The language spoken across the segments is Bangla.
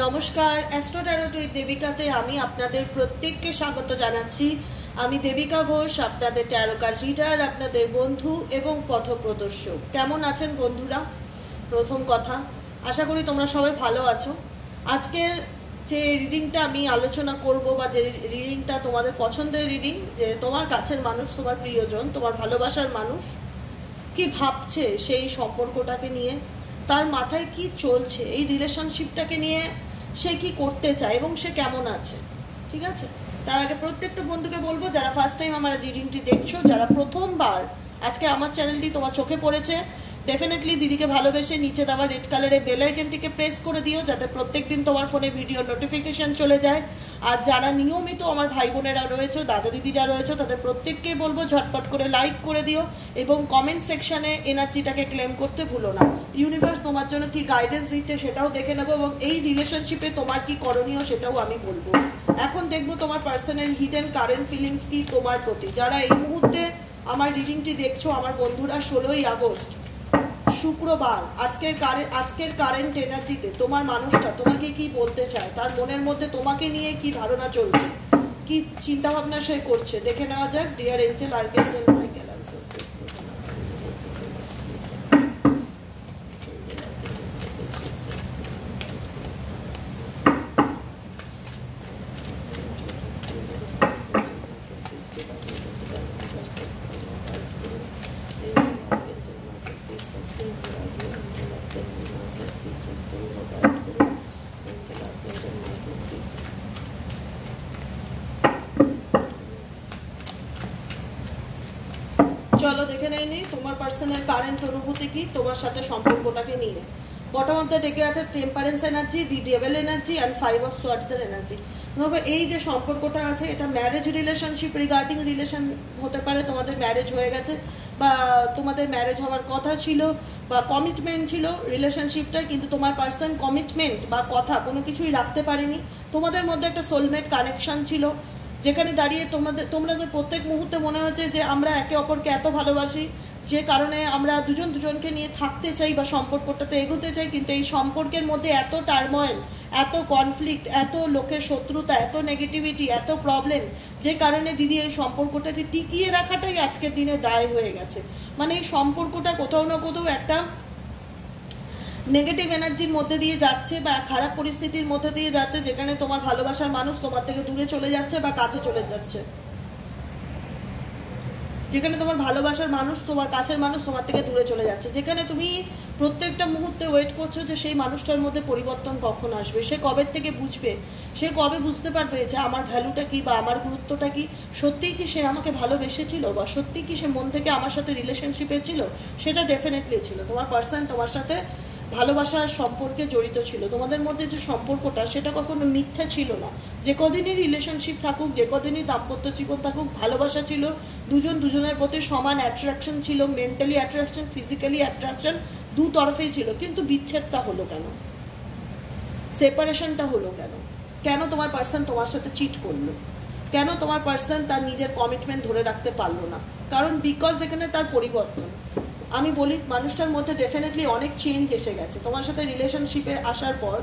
নমস্কার, অ্যাস্ট্রো ট্যারোট উইথ দেবিকাতে আমি আপনাদের প্রত্যেককে স্বাগত জানাচ্ছি। আমি দেবিকা ঘোষ, আপনাদের ট্যারো কার্ড রিডার, আপনাদের বন্ধু এবং পথপ্রদর্শক। কেমন আছেন বন্ধুরা? প্রথম কথা, আশা করি তোমরা সবাই ভালো আছো। আজকের যে রিডিংটা আমি আলোচনা করব বা যে রিডিংটা তোমাদের পছন্দের রিডিং, যে তোমার কাছের মানুষ, তোমার প্রিয়জন, তোমার ভালোবাসার মানুষ কি ভাবছে সেই সম্পর্কটাকে নিয়ে, তার মাথায় কি চলছে, এই রিলেশনশিপটাকে নিয়ে সে কি করতে চায় এবং সে কেমন আছে। ঠিক আছে, তার আগে প্রত্যেকটা বন্ধুকে বলবো, যারা ফার্স্ট টাইম আমার রিডিংটি দেখছো, যারা প্রথমবার আজকে আমার চ্যানেলটি তোমার চোখে পড়েছে, ডেফিনেটলি দিদিকে ভালোবেসে নিচে দেওয়া রেড কালারের বেল আইকনটিকে প্রেস করে দিও, যাতে প্রত্যেক দিন তোমার ফোনে ভিডিও নোটিফিকেশন চলে যায়। আর যারা নিয়মিত আমার ভাই বোনেরা রয়েছে, দাদা দিদিরা রয়েছে, তাদের প্রত্যেককেই বলবো ঝটপট করে লাইক করে দিও এবং কমেন্ট সেকশনে এনার্জিটাকে ক্লেম করতে ভুলো না। ইউনিভার্স তোমার জন্য কি গাইডেন্স দিচ্ছে সেটাও দেখে নেবো এবং এই রিলেশনশিপে তোমার কি করণীয় সেটাও আমি বলবো। এখন দেখবো তোমার পার্সোনাল হিডেন কারেন্ট ফিলিংস কি তোমার প্রতি। যারা এই মুহূর্তে আমার রিডিংটি দেখছো আমার বন্ধুরা, 16ই আগস্ট শুক্রবার, আজকের কারেন্ট এনার্জিতে তোমার মানুষটা তোমাকে কি বলতে চায়, তার মনের মধ্যে তোমাকে নিয়ে কি ধারণা চলছে, কি চিন্তা ভাবনা সে করছে, দেখে নেওয়া যাক। ডিয়ার এঞ্জেল, আর্কেঞ্জেল, মাইকেল অ্যানসেস্টর, চলো দেখে নেই তোমার পার্সোনাল কারেন্ট অনুভূতি কি তোমার সাথে সম্পর্কটাকে নিয়ে। বটম অফ দ্য ডেকে আছে temperance energy, the devil energy and 5 of সোয়ার্ডসের এনার্জি। তবে এই যে সম্পর্কটা আছে এটা ম্যারেজ রিলেশনশিপ, রিগার্ডিং রিলেশন হতে পারে, তোমাদের ম্যারেজ হয়ে গেছে বা তোমাদের ম্যারেজ হওয়ার কথা ছিল বা কমিটমেন্ট ছিল রিলেশনশিপটা, কিন্তু তোমার পার্সন কমিটমেন্ট বা কথা কোনো কিছুই রাখতে পারেনি। তোমাদের মধ্যে একটা সোলমেট কানেকশন ছিল, যেখানে দাঁড়িয়ে তোমরা প্রত্যেক মুহূর্তে মনে হচ্ছে যে আমরা একে অপরকে এত ভালোবাসি, যে কারণে আমরা দুজনকে নিয়ে থাকতে চাই বা সম্পর্কটাতে এগোতে চাই, কিন্তু এই সম্পর্কের মধ্যে এত টার্ময়েল, এত কনফ্লিক্ট, এত লোকের শত্রুতা, এত নেগেটিভিটি, এত প্রবলেম, যে কারণে দিদি এই সম্পর্কটাকে টিকিয়ে রাখাটাই আজকের দিনে দায় হয়ে গেছে। মানে এই সম্পর্কটা কোথাও না কোথাও একটা নেগেটিভ এনার্জির মধ্যে দিয়ে যাচ্ছে বা খারাপ পরিস্থিতির মধ্যে দিয়ে যাচ্ছে, যেখানে তোমার ভালোবাসার মানুষ তোমার থেকে দূরে চলে যাচ্ছে বা কাছে চলে যাচ্ছে, যেখানে তোমার ভালোবাসার মানুষ, তোমার কাছের মানুষ তোমার থেকে দূরে চলে যাচ্ছে, যেখানে তুমি প্রত্যেকটা মুহূর্তে ওয়েট করছো যে সেই মানুষটার মধ্যে পরিবর্তন কখন আসবে, সে কবে থেকে বুঝবে, সে কবে বুঝতে পারবে যে আমার ভ্যালুটা কি বা আমার গুরুত্বটা কি, সত্যিই কি সে আমাকে ভালোবেসেছিল বা সত্যিই কি সে মন থেকে আমার সাথে রিলেশনশিপে ছিল। সেটা ডেফিনেটলি ছিল, তোমার পার্সন তোমার সাথে ভালোবাসার সম্পর্কে জড়িত ছিল। তোমাদের মধ্যে যে সম্পর্কটা সেটা কখনো মিথ্যা ছিল না। যে কদিনই রিলেশনশিপ থাকুক, যে কদিনই দাম্পত্য জীবন থাকুক, ভালোবাসা ছিল, দুজনের প্রতি সমান অ্যাট্রাকশন ছিল, মেন্টালি অ্যাট্রাকশন, ফিজিক্যালি অ্যাট্রাকশন দু তরফেই ছিল। কিন্তু বিচ্ছেদটা হলো কেন, সেপারেশনটা হলো কেন, কেন তোমার পার্সন তোমার সাথে চিট করলো, কেন তোমার পার্সন তার নিজের কমিটমেন্ট ধরে রাখতে পারলো না? কারণ বিকজ এখানে তার পরিবর্তন। আমি বলি মানুষটার মধ্যে ডেফিনেটলি অনেক চেঞ্জ এসে গেছে তোমার সাথে রিলেশনশিপে আসার পর।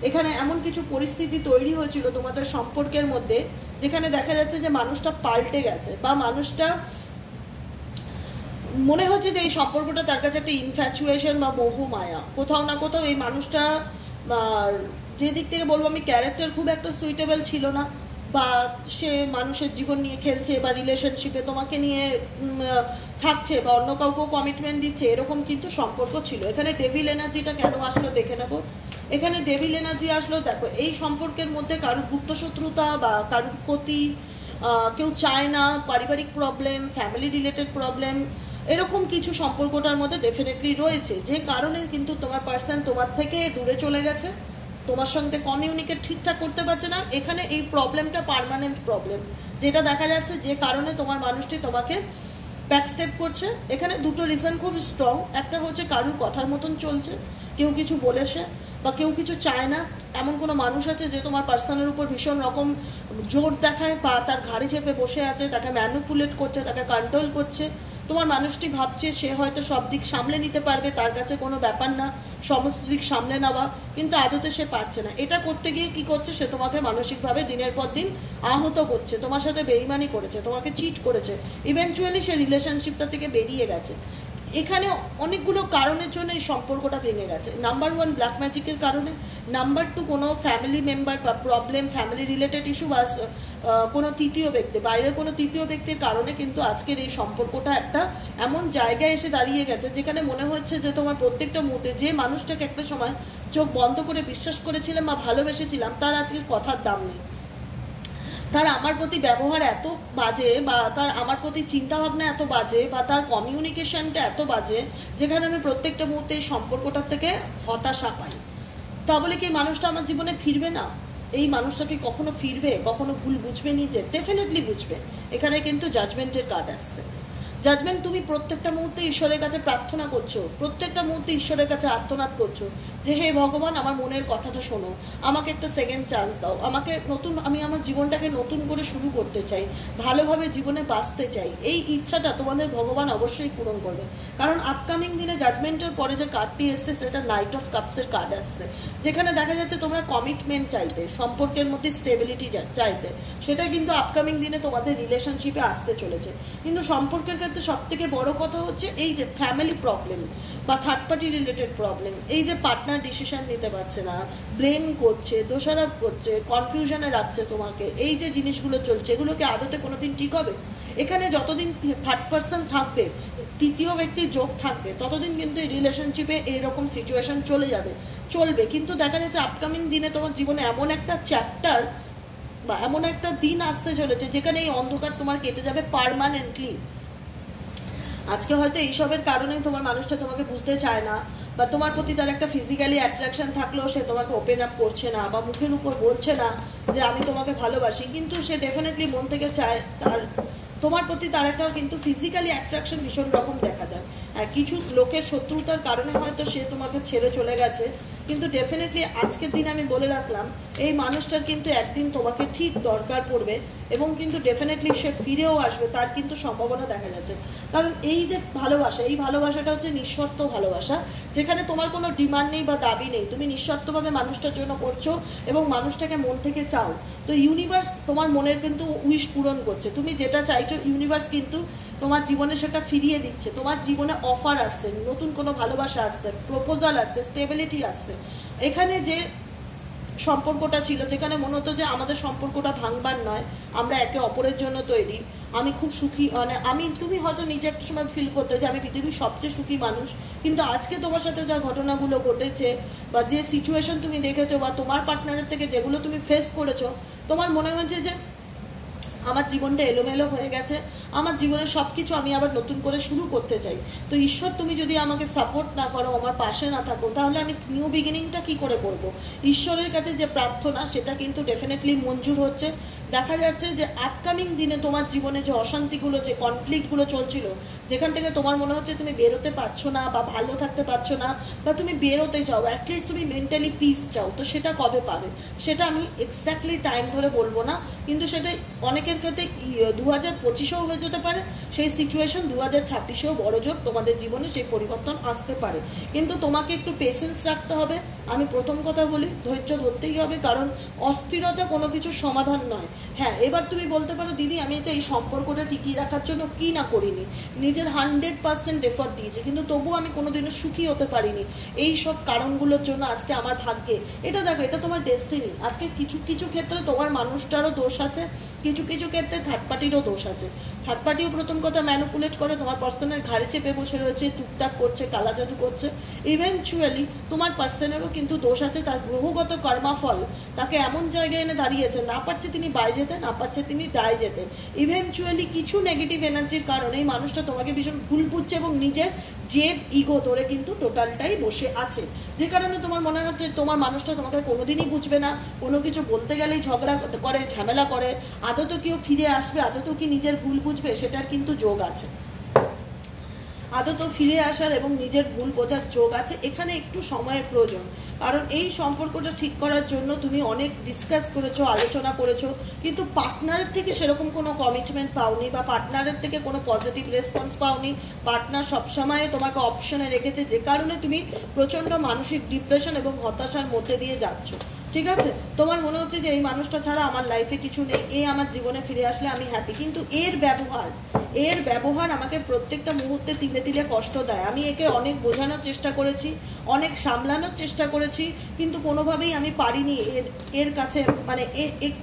এখানে এমন কিছু পরিস্থিতি তৈরি হয়েছিল তোমাদের সম্পর্কের মধ্যে, যেখানে দেখা যাচ্ছে যে মানুষটা পাল্টে গেছে বা মানুষটা মনে হচ্ছে যে এই সম্পর্কটা তার কাছে একটা ইনফ্যাচুয়েশন বা মোহ মায়া। কোথাও না কোথাও এই মানুষটা, যে দিক থেকে বলবো আমি, ক্যারেক্টার খুব একটা সুইটেবল ছিল না, বা সে মানুষের জীবন নিয়ে খেলছে বা রিলেশনশিপে তোমাকে নিয়ে থাকছে বা অন্য কাউকেও কমিটমেন্ট দিচ্ছে, এরকম কিন্তু সম্পর্ক ছিল। এখানে ডেভিল এনার্জিটা কেন আসলো দেখে নেব। এখানে ডেভিল এনার্জি আসলো, দেখো এই সম্পর্কের মধ্যে কারোর গুপ্তশত্রুতা বা কারোর ক্ষতি কেউ চায় না, পারিবারিক প্রবলেম, ফ্যামিলি রিলেটেড প্রবলেম, এরকম কিছু সম্পর্কটার মধ্যে ডেফিনেটলি রয়েছে, যে কারণে কিন্তু তোমার পার্সন তোমার থেকে দূরে চলে গেছে, তোমার সঙ্গে কমিউনিকেট ঠিকঠাক করতে পারছে না। এখানে এই প্রবলেমটা পার্মানেন্ট প্রবলেম, যেটা দেখা যাচ্ছে যে কারণে তোমার মানুষটি তোমাকে ব্যাকস্টেপ করছে। এখানে দুটো রিজন খুব স্ট্রং। একটা হচ্ছে কারোর কথার মতন চলছে, কেউ কিছু বলেছে বা কেউ কিছু চায় না, এমন কোনো মানুষ আছে যে তোমার পার্সনের উপর ভীষণ রকম জোর দেখায় বা তার ঘাড়ে চেপে বসে আছে, তাকে ম্যানিপুলেট করছে, তাকে কন্ট্রোল করছে। তোমার মানুষটি ভাবছে সে হয়তো সব দিক সামলে নিতে পারবে, তার কাছে কোনো ব্যাপার না সমস্ত দিক সামলে নেওয়া, কিন্তু আদতে সে পারছে না। এটা করতে গিয়ে কি করছে, সে তোমাকে মানসিকভাবে দিনের পর দিন আহত করছে, তোমার সাথে বেইমানি করেছে, তোমাকে চিট করেছে, ইভেনচুয়ালি সে রিলেশনশিপটা থেকে বেরিয়ে গেছে। এখানে অনেকগুলো কারণের জন্য এই সম্পর্কটা ভেঙে গেছে। নাম্বার 1 ব্ল্যাক ম্যাজিকের কারণে, নাম্বার 2 কোনো ফ্যামিলি মেম্বার বা প্রবলেম, ফ্যামিলি রিলেটেড ইস্যু বা কোনো তৃতীয় ব্যক্তি, বাইরের কোনো তৃতীয় ব্যক্তির কারণে কিন্তু আজকের এই সম্পর্কটা একটা এমন জায়গায় এসে দাঁড়িয়ে গেছে যেখানে মনে হচ্ছে যে তোমার প্রত্যেকটা মুহূর্তে যে মানুষটাকে একটা সময় চোখ বন্ধ করে বিশ্বাস করেছিলাম বা ভালোবেসেছিলাম, তার আজকে কথার দাম নেই, তার আমার প্রতি ব্যবহার এত বাজে, বা তার আমার প্রতি চিন্তাভাবনা এত বাজে, বা তার কমিউনিকেশনটা এত বাজে, যেখানে আমি প্রত্যেকটা মুহূর্তে এই সম্পর্কটার থেকে হতাশা পাই। তাহলে কি মানুষটা আমার জীবনে ফিরবে না? এই মানুষটা কি কখনো ফিরবে, কখনো ভুল বুঝবে নিজে? ডেফিনেটলি বুঝবে। এখানে কিন্তু জাজমেন্টের কার্ড আসছে। জাজমেন্ট, তুমি প্রত্যেকটা মুহূর্তে ঈশ্বরের কাছে প্রার্থনা করছো, প্রত্যেকটা মুহূর্তে ঈশ্বরের কাছে আর্তনাদ করছো যে হে ভগবান, আমার মনের কথাটা শোনো, আমাকে একটা সেকেন্ড চান্স দাও, আমাকে আমি আমার জীবনটাকে নতুন করে শুরু করতে চাই, ভালোভাবে জীবনে বাঁচতে চাই। এই ইচ্ছাটা তোমাদের ভগবান অবশ্যই পূরণ করবে, কারণ আপকামিং দিনে জাজমেন্টের পরে যে কার্ডটি এসছে সেটা নাইট অফ কাপসের কার্ড আসছে, যেখানে দেখা যাচ্ছে তোমরা কমিটমেন্ট চাইতে, সম্পর্কের মধ্যে স্টেবিলিটি চাইতে, সেটা কিন্তু আপকামিং দিনে তোমাদের রিলেশনশিপে আসতে চলেছে। কিন্তু সম্পর্কের ক্ষেত্রে সব থেকে বড় কথা হচ্ছে এই যে ফ্যামিলি প্রবলেম বা থার্ড পার্টি রিলেটেড প্রবলেম, এই যে পার্টনার ডিসিশন নিতে পারছে না, ব্লেম করছে, দোষারোপ করছে, কনফিউশনে রাখছে তোমাকে, এই যে জিনিসগুলো চলছে, এগুলোকে আদতে কোনোদিন ঠিক হবে? এখানে যতদিন থার্ড পার্সন থাকবে, তৃতীয় ব্যক্তির যোগ থাকবে, ততদিন কিন্তু এই রিলেশনশিপে এইরকম সিচুয়েশন চলবে। কিন্তু দেখা যাচ্ছে আপকামিং দিনে তোমার জীবনে এমন একটা চ্যাপ্টার বা এমন একটা দিন আসতে চলেছে যেখানে এই অন্ধকার তোমার কেটে যাবে পার্মানেন্টলি। আজকে হয়তো এইসবের কারণে তোমার মানুষটা তোমাকে বুঝতে চায় না, বা তোমার প্রতি তার একটা ফিজিক্যালি অ্যাট্রাকশন থাকলেও সে তোমাকে ওপেন আপ করছে না, বা মুখের উপর বলছে না যে আমি তোমাকে ভালোবাসি, কিন্তু সে ডেফিনেটলি মন থেকে চায়, তোমার প্রতি তার একটা কিন্তু ফিজিক্যালি অ্যাট্রাকশন ভীষণ রকম দেখা যায়। কিছু লোকের শত্রুতার কারণে হয়তো সে তোমাকে ছেড়ে চলে গেছে, কিন্তু ডেফিনেটলি আজকের দিন আমি বলে রাখলাম এই মানুষটার কিন্তু একদিন তোমাকে ঠিক দরকার পড়বে, এবং কিন্তু ডেফিনেটলি সে ফিরেও আসবে, তার কিন্তু সম্ভাবনা দেখা যাচ্ছে। কারণ এই যে ভালোবাসা, এই ভালোবাসাটা হচ্ছে নিঃশর্ত ভালোবাসা, যেখানে তোমার কোনো ডিমান্ড নেই বা দাবি নেই, তুমি নিঃশর্তভাবে মানুষটার জন্য করছো এবং মানুষটাকে মন থেকে চাও। তো ইউনিভার্স তোমার মনের কিন্তু উইশ পূরণ করছে, তুমি যেটা চাইছো ইউনিভার্স কিন্তু তোমার জীবনে সেটা ফিরিয়ে দিচ্ছে। তোমার জীবনে অফার আসছে, নতুন কোনো ভালোবাসা আসছে, প্রপোজাল আসছে, স্টেবিলিটি আসছে। এখানে যে সম্পর্কটা ছিল, যেখানে মনে হতো যে আমাদের সম্পর্কটা ভাঙবার নয়, আমরা একে অপরের জন্য তৈরি, আমি খুব সুখী, মানে তুমি হয়তো নিজে একটা সময় ফিল করতে যে আমি পৃথিবীর সবচেয়ে সুখী মানুষ, কিন্তু আজকে তোমার সাথে যা ঘটনাগুলো ঘটেছে বা যে সিচুয়েশন তুমি দেখেছো বা তোমার পার্টনারের থেকে যেগুলো তুমি ফেস করেছো, তোমার মনে হচ্ছে যে আমার জীবনটা এলোমেলো হয়ে গেছে, আমার জীবনের সব কিছু আমি আবার নতুন করে শুরু করতে চাই। তো ঈশ্বর তুমি যদি আমাকে সাপোর্ট না করো, আমার পাশে না থাকো, তাহলে আমি নিউ বিগিনিংটা কী করে করব? ঈশ্বরের কাছে যে প্রার্থনা সেটা কিন্তু ডেফিনেটলি মঞ্জুর হচ্ছে। দেখা যাচ্ছে যে আপকামিং দিনে তোমার জীবনে যে অশান্তিগুলো, যে কনফ্লিক্টগুলো চলছিল, যেখান থেকে তোমার মনে হচ্ছে তুমি বেরোতে পারছো না বা ভালো থাকতে পারছো না, বা তুমি বেরোতে চাও, অ্যাটলিস্ট তুমি মেন্টালি পিস চাও, তো সেটা কবে পাবে সেটা আমি এক্স্যাক্টলি টাইম ধরে বলবো না, কিন্তু সেটা অনেকের ক্ষেত্রে 2025-এও হয়ে যেতে পারে, সেই সিচুয়েশন 2026-এও বড় জোর তোমাদের জীবনে সেই পরিবর্তন আসতে পারে। কিন্তু তোমাকে একটু পেশেন্স রাখতে হবে। আমি প্রথম কথা বলি, ধৈর্য ধরতেই হবে, কারণ অস্থিরতা কোনো কিছুর সমাধান নয়। হ্যাঁ, এবার তুমি বলতে পারো দিদি আমি তো এই সম্পর্কটা টিকিয়ে রাখার জন্য কী না করিনি, নিজের 100% এফর্ট দিয়েছি, কিন্তু তবুও আমি কোনোদিনও সুখী হতে পারিনি। এই সব কারণগুলোর জন্য আজকে আমার ভাগ্যে এটা দেখো, এটা তোমার ডেস্টিনি। আজকে কিছু কিছু ক্ষেত্রে তোমার মানুষটারও দোষ আছে, কিছু কিছু ক্ষেত্রে থার্ড পার্টিরও দোষ আছে। থার্ড পার্টিও প্রথম কথা ম্যানিপুলেট করে, তোমার পার্সনের ঘাড়ে চেপে বসে রয়েছে, টুকটাক করছে, কালা জাদু করছে। ইভেনচুয়ালি তোমার পার্সনেরও কিন্তু দোষ আছে, তার গ্রহগত কর্মাফল তাকে এমন জায়গায় এনে দাঁড়িয়েছে, না পারছে তিনি বাই যেতে, না পারছে তিনি ডায় যেতে। ইভেনচুয়ালি কিছু নেগেটিভ এনার্জির কারণে এই মানুষটা তোমাকে ভীষণ ভুল বুঝছে এবং নিজের জেদ ইগো ধরে কিন্তু টোটালটাই বসে আছে, যে কারণে তোমার মনে হচ্ছে তোমার মানুষটা তোমাকে কোনোদিনই বুঝবে না, কোনো কিছু বলতে গেলেই ঝগড়া করে, ঝামেলা করে। আদৌ কেউ ফিরে আসবে, আদৌ কি নিজের ভুল বুঝবে, সেটার কিন্তু যোগ আছে। আদৌ ফিরে আসার এবং নিজের ভুল বোঝার যোগ আছে, এখানে একটু সময়ের প্রয়োজন। কারণ এই সম্পর্কটা ঠিক করার জন্য তুমি অনেক ডিসকাস করেছো, আলোচনা করেছো, কিন্তু পার্টনারের থেকে সেরকম কোনো কমিটমেন্ট পাওনি বা পার্টনারের থেকে কোনো পজিটিভ রেসপন্স পাওনি। পার্টনার সবসময় তোমাকে অপশনে রেখেছে, যে কারণে তুমি প্রচণ্ড মানসিক ডিপ্রেশন এবং হতাশার মধ্যে দিয়ে যাচ্ছ। ঠিক আছে, তোমার মনে হচ্ছে যে এই মানুষটা ছাড়া আমার লাইফে কিছু নেই, এ আমার জীবনে ফিরে আসলে আমি হ্যাপি, কিন্তু এর ব্যবহার আমাকে প্রত্যেকটা মুহূর্তে তিলে তিলে কষ্ট দেয়। আমি একে অনেক বোঝানোর চেষ্টা করেছি, অনেক সামলানোর চেষ্টা করেছি, কিন্তু কোনোভাবেই আমি পারিনি এর কাছে মানে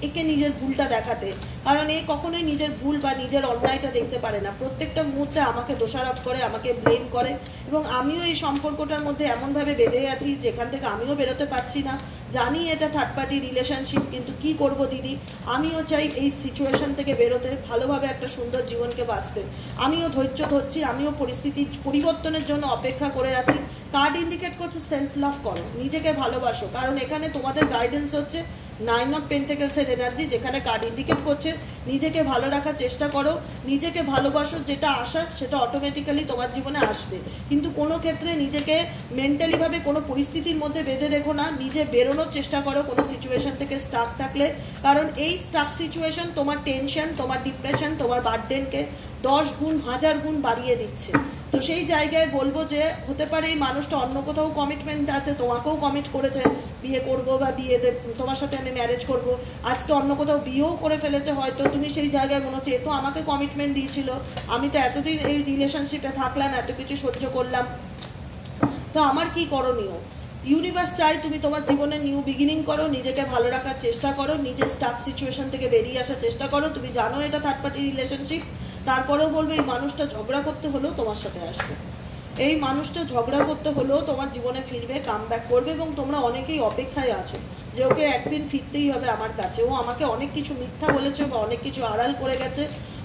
একে নিজের ভুলটা দেখাতে। কারণ এ কখনোই নিজের ভুল বা নিজের অন্যায়টা দেখতে পারে না, প্রত্যেকটা মুহূর্তে আমাকে দোষারোপ করে, আমাকে ব্লেম করে, এবং আমিও এই সম্পর্কটার মধ্যে এমনভাবে বেঁধে আছি যেখান থেকে আমিও বেরোতে পারছি না। জানি এটা থার্ড পার্টি রিলেশনশিপ, কিন্তু কি করব দিদি, আমিও চাই এই সিচুয়েশন থেকে বেরোতে, ভালোভাবে একটা সুন্দর জীবনকে বাঁচতে। আমিও ধৈর্য ধরছি, আমিও পরিস্থিতি পরিবর্তনের জন্য অপেক্ষা করে আছি। কার্ড ইন্ডিকেট করছে সেলফ লাভ করো, নিজেকে ভালোবাসো, কারণ এখানে তোমাদের গাইডেন্স হচ্ছে 9 অফ পেন্টাকেলসের এনার্জি, যেখানে কার্ড ইন্ডিকেট করছে নিজেকে ভালো রাখার চেষ্টা করো, নিজেকে ভালোবাসো, যেটা আসার সেটা অটোমেটিক্যালি তোমার জীবনে আসবে। কিন্তু কোনো ক্ষেত্রে নিজেকে মেন্টালিভাবে কোনো পরিস্থিতির মধ্যে বেঁধে রেখো না, নিজে বেরোনোর চেষ্টা করো কোনো সিচুয়েশন থেকে স্টাক থাকলে, কারণ এই স্টাক সিচুয়েশন তোমার টেনশন, তোমার ডিপ্রেশন, তোমার বার্ডেনকে 10 গুণ 1000 গুণ বাড়িয়ে দিচ্ছে। তো সেই জায়গায় বলবো যে হতে পারে এই মানুষটা অন্য কোথাও কমিটমেন্ট আছে, তোমাকেও কমিট করেছে বিয়ে করব বা তোমার সাথে আমি ম্যারেজ করব, আজকে অন্য কোথাও বিয়েও করে ফেলেছে হয়তো। তুমি সেই জায়গায় মনে হচ্ছে এ তো আমাকে কমিটমেন্ট দিয়েছিল, আমি তো এতদিন এই রিলেশনশিপে থাকলাম, এত কিছু সহ্য করলাম, তো আমার কি করণীয়? ইউনিভার্স চাই তুমি তোমার জীবনে নিউ বিগিনিং করো, নিজেকে ভালো রাখার চেষ্টা করো, নিজের স্টাক সিচুয়েশন থেকে বেরিয়ে আসার চেষ্টা করো। তুমি জানো এটা থার্ড পার্টি রিলেশনশিপ, তারপরেও বলবো এই মানুষটা ঝগড়া করতে হলেও তোমার সাথে আসবে, এই মানুষটা ঝগড়া করতে হলেও তোমার জীবনে ফিরবে, কাম ব্যাক করবে, এবং তোমরা অনেকেই অপেক্ষায় আছো যে ওকে একদিন ফিরতেই হবে আমার কাছে। ও আমাকে অনেক কিছু মিথ্যা বলেছে বা অনেক কিছু আড়াল করে গেছে,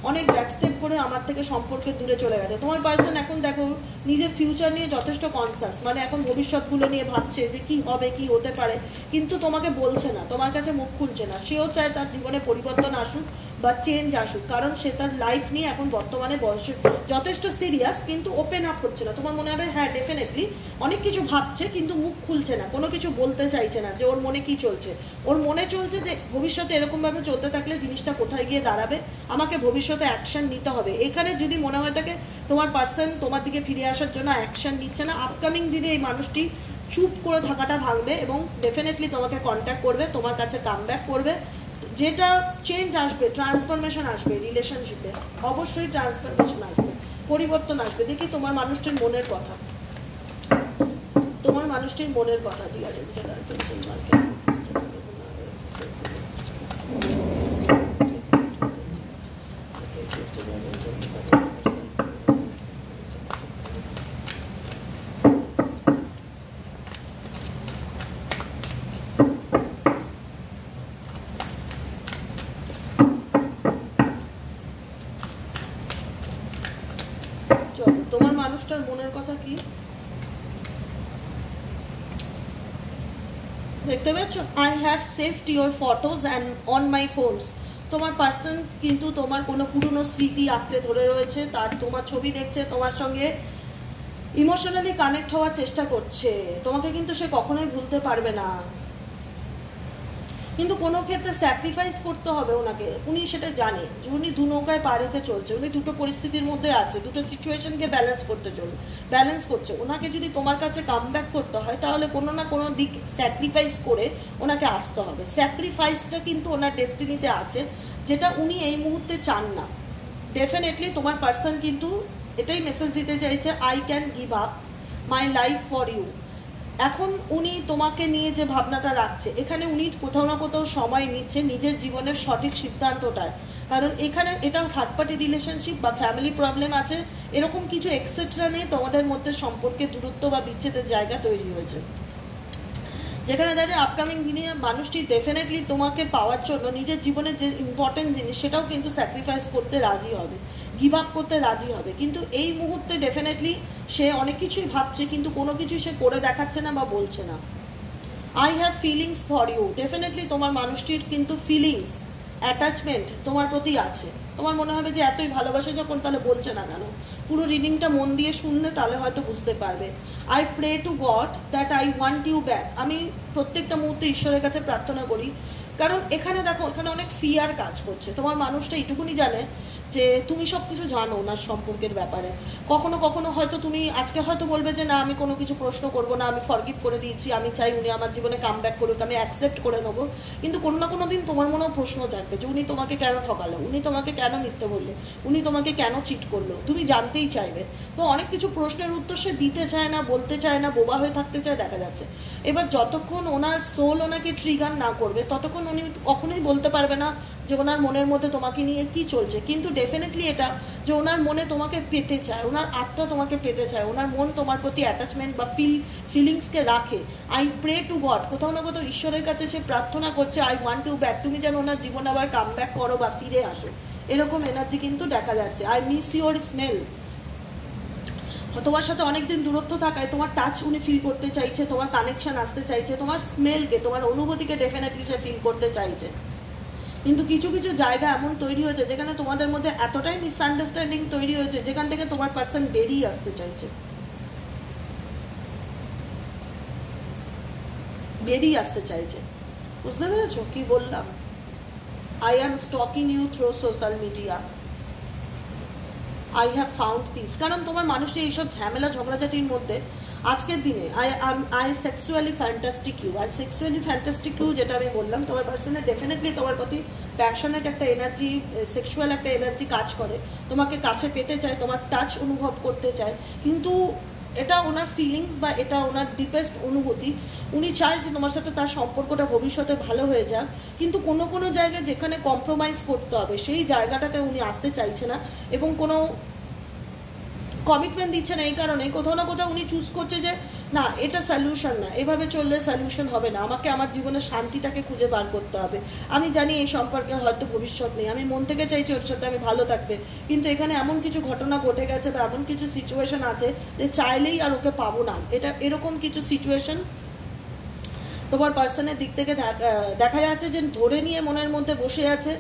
অনেক ব্যাকস্টেপ করে আমার থেকে সম্পর্কে দূরে চলে গেছে। তোমার পার্সন এখন দেখো নিজের ফিউচার নিয়ে যথেষ্ট কনসাস, মানে এখন ভবিষ্যৎগুলো নিয়ে ভাবছে যে কি হবে, কি হতে পারে, কিন্তু তোমাকে বলছে না, তোমার কাছে মুখ খুলছে না। সেও চায় তার জীবনে পরিবর্তন আসুক বা চেঞ্জ আসুক, কারণ সে তার লাইফ নিয়ে এখন বর্তমানে বয়সে যথেষ্ট সিরিয়াস, কিন্তু ওপেন আপ হচ্ছে না। তোমার মনে হবে হ্যাঁ ডেফিনেটলি অনেক কিছু ভাবছে, কিন্তু মুখ খুলছে না, কোনো কিছু বলতে চাইছে না যে ওর মনে কি চলছে। ওর মনে চলছে যে ভবিষ্যতে এরকমভাবে চলতে থাকলে জিনিসটা কোথায় গিয়ে দাঁড়াবে, আমাকে ভবিষ্যতে অ্যাকশন নিতে হবে। এখানে যদি মনে হয় থাকে তোমার পার্সন তোমার দিকে ফিরে আসার জন্য অ্যাকশন নিচ্ছে না, আপকামিং দিনে এই মানুষটি চুপ করে থাকাটা ভাঙবে এবং ডেফিনেটলি তোমাকে কন্ট্যাক্ট করবে, তোমার কাছে কাম ব্যাক করবে, যেটা চেঞ্জ আসবে, ট্রান্সফরমেশন আসবে রিলেশনশিপে, অবশ্যই ট্রান্সফরমেশন আসবে, পরিবর্তন আসবে। দেখি তোমার মানুষটির মনের কথা, তোমার মানুষটির মনের কথা ডিয়ার এঞ্জেল আর্কানজেল মার্কেট সিস্টার। তোমার মানুষটার মনের কথা কি দেখতে পাচ্ছ? I have saved your photos and on my phones. তোমার পার্সন কিন্তু তোমার কোনো পুরনো স্মৃতি আঁকড়ে ধরে রয়েছে, তার তোমার ছবি দেখছে, তোমার সঙ্গে ইমোশনালি কানেক্ট হওয়ার চেষ্টা করছে, তোমাকে কিন্তু সে কখনোই ভুলতে পারবে না, কিন্তু কোনো ক্ষেত্রে স্যাক্রিফাইস করতে হবে ওনাকে। উনি সেটা জানে যে উনি দু নৌকায় পা রেখে চলছে, উনি দুটো পরিস্থিতির মধ্যে আছে, দুটো সিচুয়েশনকে ব্যালেন্স করছে। ওনাকে যদি তোমার কাছে কাম ব্যাক করতে হয় তাহলে কোনো না কোনো দিক স্যাক্রিফাইস করে ওনাকে আসতে হবে। স্যাক্রিফাইসটা কিন্তু ওনার ডেস্টিনিতে আছে, যেটা উনি এই মুহূর্তে চান না। ডেফিনেটলি তোমার পার্সন কিন্তু এটাই মেসেজ দিতে চাইছে, I can give up my life for you. এখন উনি তোমাকে নিয়ে যে ভাবনাটা রাখছে, এখানে উনি কোথাও না কোথাও সময় নিচ্ছে নিজের জীবনের সঠিক সিদ্ধান্তটায়, কারণ এখানে এটা থার্ড পার্টি রিলেশনশিপ বা ফ্যামিলি প্রবলেম আছে, এরকম কিছু এক্সেট্রা নিয়ে তোমাদের মধ্যে সম্পর্কে দূরত্ব বা বিচ্ছেদের জায়গা তৈরি হয়েছে, যেখানে দাঁড়িয়ে আপকামিং দিনে মানুষটি ডেফিনেটলি তোমাকে পাওয়ার জন্য নিজের জীবনের যে ইম্পর্টেন্ট জিনিস সেটাও কিন্তু স্যাক্রিফাইস করতে রাজি হবে, গিভ আপ করতে রাজি হবে। কিন্তু এই মুহূর্তে ডেফিনেটলি সে অনেক কিছুই ভাবছে, কিন্তু কোনো কিছুই সে করে দেখাচ্ছে না বা বলছে না। I have feelings for you. Definitely তোমার মানুষটির কিন্তু ফিলিংস, অ্যাটাচমেন্ট তোমার প্রতি আছে। তোমার মনে হবে যে এতই ভালোবাসে যখন, তাহলে বলছে না কেন? পুরো রিডিংটা মন দিয়ে শুনলে তাহলে হয়তো বুঝতে পারবে। I pray to God that I want you back. আমি প্রত্যেকটা মুহূর্তে ঈশ্বরের কাছে প্রার্থনা করি, কারণ এখানে দেখো এখানে অনেক ফিয়ার কাজ করছে। তোমার মানুষটা এইটুকুনি জানে যে তুমি সব কিছু জানো ওনার সম্পর্কের ব্যাপারে। কখনো কখনো হয়তো তুমি আজকে হয়তো বলবে যে না আমি কোনো কিছু প্রশ্ন করব না, আমি ফরগিভ করে দিয়েছি, আমি চাই উনি আমার জীবনে কাম ব্যাক করুক, আমি অ্যাকসেপ্ট করে নেবো। কিন্তু কোনো না কোনো দিন তোমার মনেও প্রশ্ন জাগবে যে উনি তোমাকে কেন ঠকালো, উনি তোমাকে কেন মিথ্যে বললো, উনি তোমাকে কেন চিট করলো, তুমি জানতেই চাইবে। তো অনেক কিছু প্রশ্নের উত্তর সে দিতে চায় না, বলতে চায় না, বোবা হয়ে থাকতে চায় দেখা যাচ্ছে। এবার যতক্ষণ ওনার সোল ওনাকে ট্রিগার না করবে ততক্ষণ উনি কখনোই বলতে পারবে না যে ওনার মনের মধ্যে তোমাকে নিয়ে কি চলছে। কিন্তু ডেফিনেটলি এটা যে ওনার মনে তোমাকে পেতে চায়, ওনার আত্মা তোমাকে পেতে চায়, ওনার মন তোমার প্রতি অ্যাটাচমেন্ট বা ফিলিংসকে রাখে। আই প্রে টু গড, কোথাও না কোথাও ঈশ্বরের কাছে সে প্রার্থনা করছে আই ওয়ান্ট টু ব্যাক, তুমি যেন ওনার জীবনে আবার কাম ব্যাক করো বা ফিরে আসো, এরকম এনার্জি কিন্তু দেখা যাচ্ছে। আই মিস ইউর স্মেল, তোমার সাথে অনেকদিন দূরত্ব থাকায় তোমার টাচ উনি ফিল করতে চাইছে, তোমার কানেকশন আসতে চাইছে, তোমার স্মেলকে, তোমার অনুভূতিকে ডেফিনেটলি সে ফিল করতে চাইছে। কিন্তু কিছু কিছু জায়গা এমন তৈরি হয়েছে যেখানে তোমাদের মধ্যে এতটাই মিসআন্ডারস্ট্যান্ডিং তৈরি হয়েছে যেখান থেকে তোমার পার্সন বেরিয়ে আসতে চাইছে, বেরিয়ে আসতে চাইছে। বুঝতে পেরেছো কি বললাম? I am stalking you through social media, I have found peace. কারণ তোমার মানুষটি এইসব ঝামেলা ঝগড়াঝাটির মধ্যে আজকের দিনে আই সেক্সুয়ালি ফ্যান্টাস্টিক ইউ, আর সেক্সুয়ালি ফ্যান্টাস্টিক ইউ যেটা আমি বললাম, তোমার পার্সনে ডেফিনেটলি তোমার প্রতি প্যাশনেট একটা এনার্জি, সেক্সুয়াল একটা এনার্জি কাজ করে, তোমাকে কাছে পেতে চায়, তোমার টাচ অনুভব করতে চায়। কিন্তু এটা ওনার ফিলিংস বা এটা ওনার ডিপেস্ট অনুভূতি, উনি চায় যে তোমার সাথে তার সম্পর্কটা ভবিষ্যতে ভালো হয়ে যাক। কিন্তু কোনো কোনো জায়গায় যেখানে কম্প্রোমাইজ করতে হবে সেই জায়গাটাতে উনি আসতে চাইছে না এবং কোনো কমিটমেন্ট দিচ্ছে না। এই কারণে কোথাও না কোথাও উনি চুজ করছে যে না এটা সলিউশন না, এভাবে চললে সলিউশন হবে না, আমাকে আমার জীবনের শান্তিটাকে খুঁজে বার করতে হবে। আমি জানি এই সম্পর্কে হয়তো ভবিষ্যৎ নেই, আমি মন থেকে চাইছি ওর সাথে আমি ভালো থাকতে, কিন্তু এখানে এমন কিছু ঘটনা ঘটে গেছে বা এমন কিছু সিচুয়েশন আছে যে চাইলেই আর ওকে পাবো না। এটা এরকম কিছু সিচুয়েশন তোমার পার্সনের দিক থেকে দেখা যাচ্ছে যে ধরে নিয়ে মনের মধ্যে বসে আছে।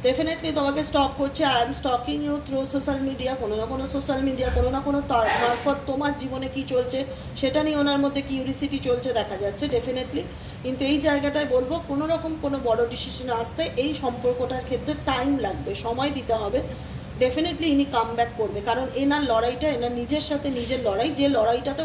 ডেফিনেটলি তোমাকে স্টক করছে। I am stalking you through social media, কোনো না কোনো সোশ্যাল মিডিয়া, কোনো না কোনো মারফত তোমার জীবনে কি চলছে সেটা নিয়ে ওনার মধ্যে কিউরিসিটি চলছে দেখা যাচ্ছে ডেফিনেটলি। কিন্তু এই জায়গাটায় বলবো কোনো রকম কোনো বড় ডিসিশনে আসতে এই সম্পর্কটার ক্ষেত্রে টাইম লাগবে, সময় দিতে হবে। ডেফিনেটলি ইনি কাম ব্যাক করবে, কারণ এনার লড়াইটা এনার নিজের সাথে নিজের লড়াই, যে লড়াইটাতে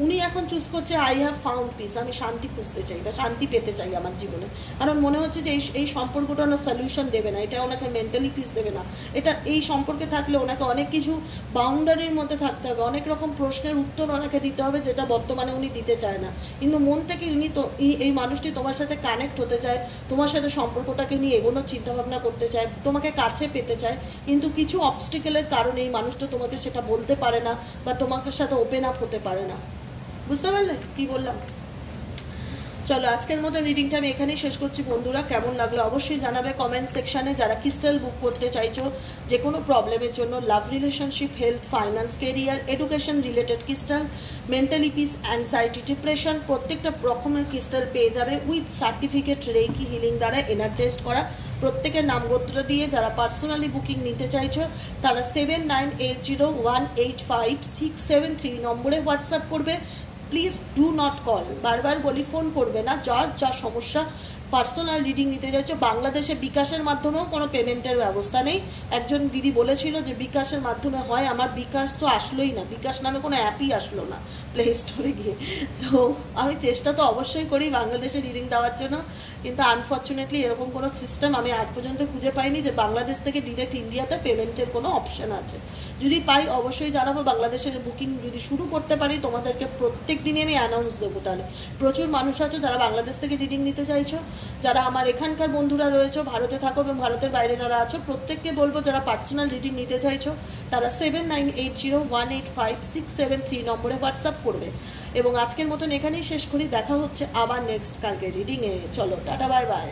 উনি এখন চুজ করছে আই হ্যাভ ফাউন্ড পিস, আমি শান্তি খুঁজতে চাই বা শান্তি পেতে চাই আমার জীবনে। কারণ মনে হচ্ছে যে এই সম্পর্কটা ওনার সলিউশন দেবে না, এটা ওনাকে মেন্টালি পিস দেবে না। এটা এই সম্পর্কে থাকলে ওনাকে অনেক কিছু বাউন্ডারির মধ্যে থাকতে হবে, অনেক রকম প্রশ্নের উত্তর ওনাকে দিতে হবে যেটা বর্তমানে উনি দিতে চায় না। কিন্তু মন থেকে উনি তো এই মানুষটি তোমার সাথে কানেক্ট হতে চায়, তোমার সাথে সম্পর্কটাকে নিয়ে এগোনোর চিন্তাভাবনা করতে চায়, তোমাকে কাছে পেতে চায়। কিন্তু কিছু অবস্টিকেলের কারণে এই মানুষটা তোমাকে সেটা বলতে পারে না বা তোমাকে সাথে ওপেন আপ হতে পারে না। বুঝতে পারলে কি বললাম? চলো আজকের মতো রিডিংটা আমি এখানেই শেষ করছি। বন্ধুরা কেমন লাগলো অবশ্যই জানাবে কমেন্ট সেকশানে। যারা ক্রিস্টাল বুক করতে চাইছো যে কোনো প্রবলেমের জন্য, love, relationship, health, finance, career, education related crystal, mentally peace, anxiety, depression, প্রত্যেকটা রকমের ক্রিস্টাল পেয়ে যাবে উইথ সার্টিফিকেট, রেকি হিলিং দ্বারা এনার্জাইজড করা, প্রত্যেকের নামগোত্র দিয়ে। যারা পার্সোনালি বুকিং নিতে চাইছো তারা 7980185673 নম্বরে হোয়াটসঅ্যাপ করবে। প্লিজ ডু নট কল, বারবার বলি ফোন করবে না। যার যা সমস্যা পার্সোনাল রিডিং নিতে চাইছো, বাংলাদেশে বিকাশের মাধ্যমেও কোনো পেমেন্টের ব্যবস্থা নেই। একজন দিদি বলেছিল যে বিকাশের মাধ্যমে হয়, আমার বিকাশ তো আসলোই না, বিকাশ নামে কোনো অ্যাপই আসলো না প্লে স্টোরে গিয়ে। তো আমি চেষ্টা তো অবশ্যই করি বাংলাদেশে রিডিং দেওয়ার জন্য, কিন্তু আনফর্চুনেটলি এরকম কোনো সিস্টেম আমি আজ পর্যন্ত খুঁজে পাইনি যে বাংলাদেশ থেকে ডিরেক্ট ইন্ডিয়াতে পেমেন্টের কোনো অপশান আছে। যদি পাই অবশ্যই জানাবো। বাংলাদেশের বুকিং যদি শুরু করতে পারি তোমাদেরকে প্রত্যেক দিনই আমি অ্যানাউন্স দেবো। তাহলে প্রচুর মানুষ আছো যারা বাংলাদেশ থেকে রিডিং নিতে চাইছো, যারা আমার এখানকার বন্ধুরা রয়েছে, ভারতে থাকো এবং ভারতের বাইরে যারা আছো, প্রত্যেককে বলবো যারা পার্সোনাল রিডিং নিতে চাইছো তারা 7980185673 নম্বরে হোয়াটসঅ্যাপ করবে। এবং আজকের মতন এখানেই শেষ করি, দেখা হচ্ছে আবার নেক্সট কালকে রিডিংয়ে। চলো টাটা, বাই বাই।